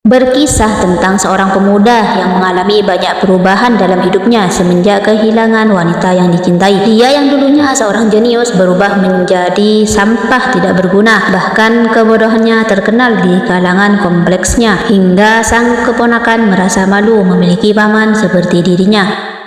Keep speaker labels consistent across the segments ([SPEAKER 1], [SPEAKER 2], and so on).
[SPEAKER 1] Berkisah tentang seorang pemuda yang mengalami banyak perubahan dalam hidupnya semenjak kehilangan wanita yang dicintai. Dia yang dulunya seorang jenius berubah menjadi sampah tidak berguna. Bahkan kebodohannya terkenal di kalangan kompleksnya, hingga sang keponakan merasa malu memiliki paman seperti dirinya.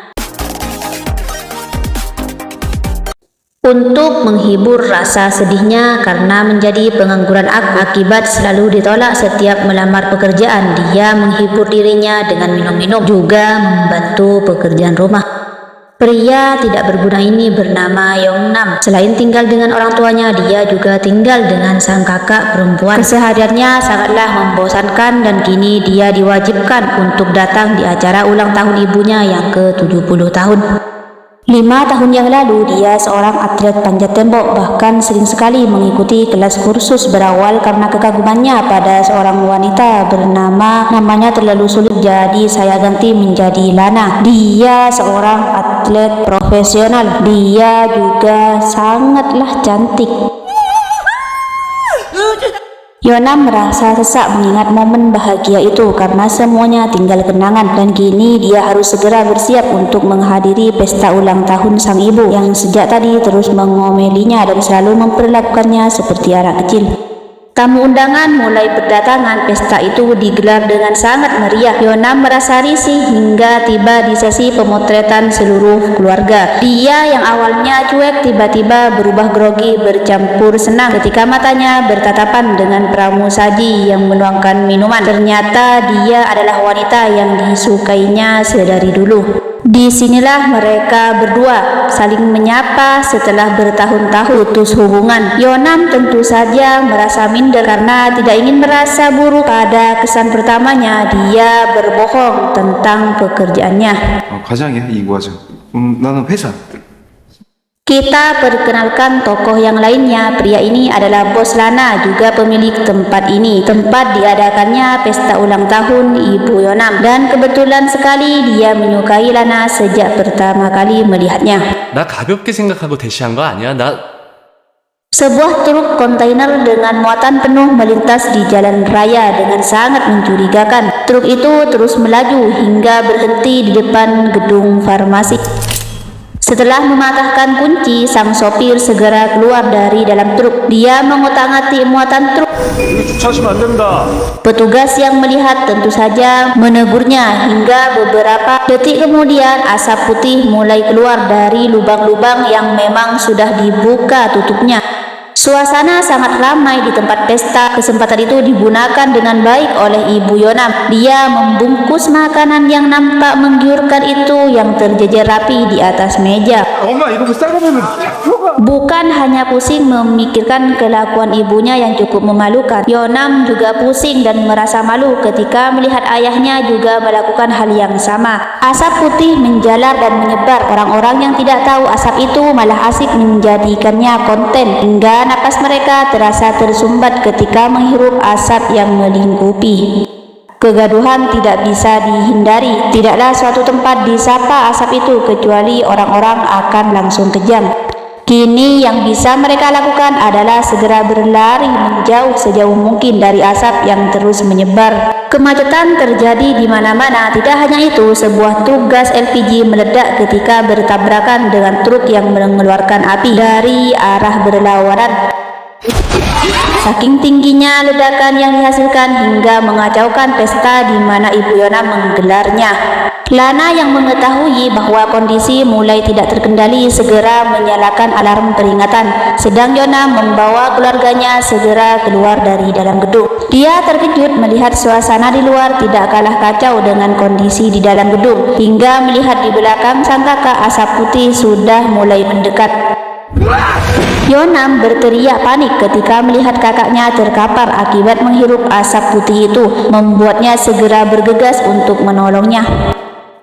[SPEAKER 1] Untuk menghibur rasa sedihnya karena menjadi pengangguran akibat selalu ditolak setiap melamar pekerjaan, dia menghibur dirinya dengan minum-minum, juga membantu pekerjaan rumah. Pria tidak berguna ini bernama Yongnam. Selain tinggal dengan orang tuanya, dia juga tinggal dengan sang kakak perempuan. Kesehariannya sangatlah membosankan dan kini dia diwajibkan untuk datang di acara ulang tahun ibunya yang ke-70 tahun. 5 tahun yang lalu, dia seorang atlet panjat tembok, bahkan sering sekali mengikuti kelas kursus. Berawal karena kekagumannya pada seorang wanita namanya terlalu sulit, jadi saya ganti menjadi Lana. Dia seorang atlet profesional, dia juga sangatlah cantik. Yonam merasa sesak mengingat momen bahagia itu karena semuanya tinggal kenangan, dan kini dia harus segera bersiap untuk menghadiri pesta ulang tahun sang ibu yang sejak tadi terus mengomelinya dan selalu memperlakukannya seperti anak kecil. Tamu undangan mulai berdatangan. Pesta itu digelar dengan sangat meriah. Yonam merasa risih hingga tiba di sesi pemotretan seluruh keluarga. Dia yang awalnya cuek tiba-tiba berubah grogi bercampur senang ketika matanya bertatapan dengan pramusaji yang menuangkan minuman. Ternyata dia adalah wanita yang disukainya sedari dulu. Disinilah mereka berdua saling menyapa setelah bertahun-tahun putus hubungan. Yonam tentu saja merasa minder karena tidak ingin merasa buruk pada kesan pertamanya. Dia berbohong tentang pekerjaannya.
[SPEAKER 2] 과장이야, 이 과장. 나는 회사.
[SPEAKER 1] Kita perkenalkan tokoh yang lainnya. Pria ini adalah bos Lana, juga pemilik tempat ini. Tempat diadakannya pesta ulang tahun ibu Yonam, dan kebetulan sekali dia menyukai Lana sejak pertama kali melihatnya.
[SPEAKER 3] 나 가볍게 생각하고 대시한 거 아니야?
[SPEAKER 1] Sebuah truk kontainer dengan muatan penuh melintas di jalan raya dengan sangat mencurigakan. Truk itu terus melaju hingga berhenti di depan gedung farmasi. Setelah mematahkan kunci, sang sopir segera keluar dari dalam truk. Dia mengotak-atik muatan truk. Petugas yang melihat tentu saja menegurnya, hingga beberapa detik kemudian asap putih mulai keluar dari lubang-lubang yang memang sudah dibuka tutupnya. Suasana sangat ramai di tempat pesta. Kesempatan itu digunakan dengan baik oleh ibu Yonam. Dia membungkus makanan yang nampak menggiurkan itu yang terjejer rapi di atas meja. Bukan hanya pusing memikirkan kelakuan ibunya yang cukup memalukan, Yonam juga pusing dan merasa malu ketika melihat ayahnya juga melakukan hal yang sama. Asap putih menjalar dan menyebar. Orang-orang yang tidak tahu asap itu malah asik menjadikannya konten, hingga napas mereka terasa tersumbat ketika menghirup asap yang melingkupi. Kegaduhan tidak bisa dihindari. Tidaklah suatu tempat disapa asap itu kecuali orang-orang akan langsung kejam. Kini yang bisa mereka lakukan adalah segera berlari menjauh sejauh mungkin dari asap yang terus menyebar. Kemacetan terjadi di mana-mana. Tidak hanya itu, sebuah truk gas LPG meledak ketika bertabrakan dengan truk yang mengeluarkan api dari arah berlawanan. Saking tingginya ledakan yang dihasilkan hingga mengacaukan pesta di mana ibu Yonam menggelarnya. Lana yang mengetahui bahwa kondisi mulai tidak terkendali segera menyalakan alarm peringatan, sedang Yonam membawa keluarganya segera keluar dari dalam gedung. Dia terkejut melihat suasana di luar tidak kalah kacau dengan kondisi di dalam gedung, hingga melihat di belakang sang kakak asap putih sudah mulai mendekat. Yonam berteriak panik ketika melihat kakaknya terkapar akibat menghirup asap putih itu, membuatnya segera bergegas untuk menolongnya.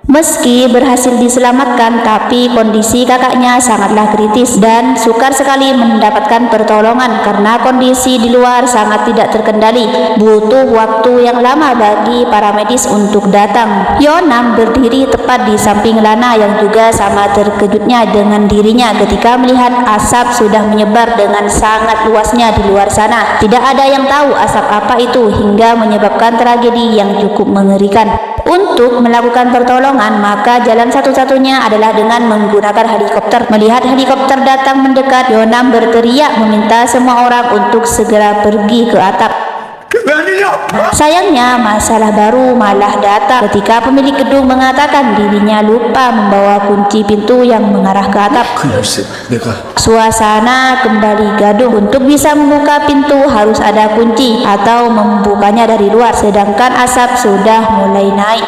[SPEAKER 1] Meski berhasil diselamatkan, tapi kondisi kakaknya sangatlah kritis dan sukar sekali mendapatkan pertolongan karena kondisi di luar sangat tidak terkendali. Butuh waktu yang lama bagi para medis untuk datang. Yeonam berdiri tepat di samping Lana yang juga sama terkejutnya dengan dirinya ketika melihat asap sudah menyebar dengan sangat luasnya di luar sana. Tidak ada yang tahu asap apa itu hingga menyebabkan tragedi yang cukup mengerikan. Untuk melakukan pertolongan, maka jalan satu-satunya adalah dengan menggunakan helikopter. Melihat helikopter datang mendekat, Yeonam berteriak meminta semua orang untuk segera pergi ke atap. Sayangnya, masalah baru malah datang ketika pemilik gedung mengatakan dirinya lupa membawa kunci pintu yang mengarah ke atap.
[SPEAKER 3] 그 열쇠 내가
[SPEAKER 1] Suasana kembali gaduh. Untuk bisa membuka pintu harus ada kunci atau membukanya dari luar, sedangkan asap sudah mulai naik.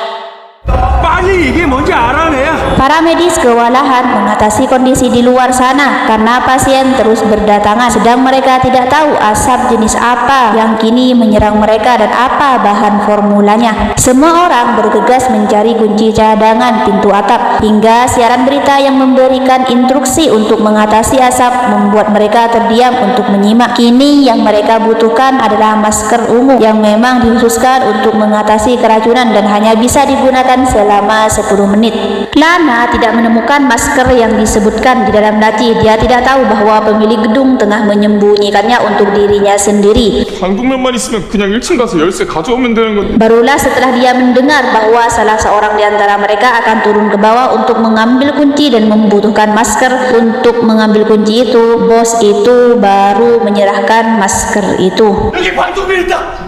[SPEAKER 1] Para medis kewalahan mengatasi kondisi di luar sana karena pasien terus berdatangan, sedang mereka tidak tahu asap jenis apa yang kini menyerang mereka dan apa bahan formulanya. Semua orang bergegas mencari kunci cadangan pintu atap hingga siaran berita yang memberikan instruksi untuk mengatasi asap membuat mereka terdiam untuk menyimak. Kini yang mereka butuhkan adalah masker ungu yang memang dikhususkan untuk mengatasi keracunan dan hanya bisa digunakan selama 10 menit. Lana tidak menemukan masker yang disebutkan di dalam laci. Dia tidak tahu bahwa pemilik gedung tengah menyembunyikannya untuk dirinya sendiri.
[SPEAKER 4] 방독면만 있으면 그냥 1층 가서 열쇠 가져오면 되는 건데.
[SPEAKER 1] Barulah setelah dia mendengar bahwa salah seorang di antara mereka akan turun ke bawah untuk mengambil kunci dan membutuhkan masker untuk mengambil kunci itu, bos itu baru menyerahkan masker itu.
[SPEAKER 4] 여기 방독면 있다.